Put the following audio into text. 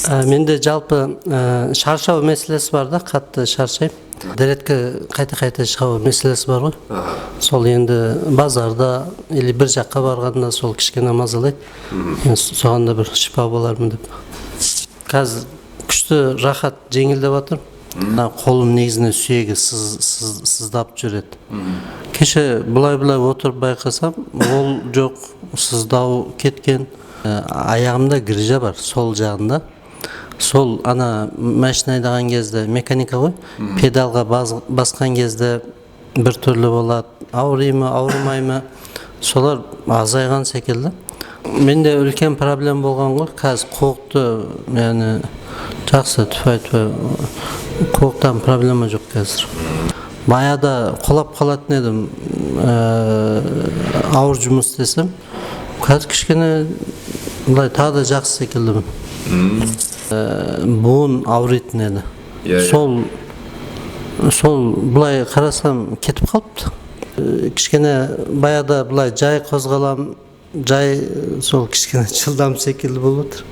Менде жалпы шаршау мәселесі бар да, қатты шаршаймын. Дәретке қайта-қайта шығу мәселесі бар ғой. Сол енді базарда или бір жаққа барғанда сол кішкене мазалайды. Мен соған да бір шипа болармын деп. Қазір күшті рахат жеңілдеп жатыр. Қолым негізінен сүйегі сыздап жүреді. Кеше бұлай отырып байқасам, ол жоқ, сыздау кеткен. Аяғымда грыжа бар, сол жағында. Сол ана машина айдаған кезде механика ғой, педалға басқан кезде бір түрлі болады, ауырмай ауырмаймы, солар азайған секілді. Менде үлкен проблем болған ғой, қазір қоқты, яғни жақсы түфай қоқтан проблема жоқ қазір. Баяда қолап қалатын едім, ауыр жұмыс істесем, қазір кішкене бұлай тағы да жақсы секілдімін. Буын ауыратын еді. Сол бұлай қарасам кетіп қалыпты. Кішкене баяда бұлай жай қозғалам, жай сол кішкене жылдам секілді болып отыр.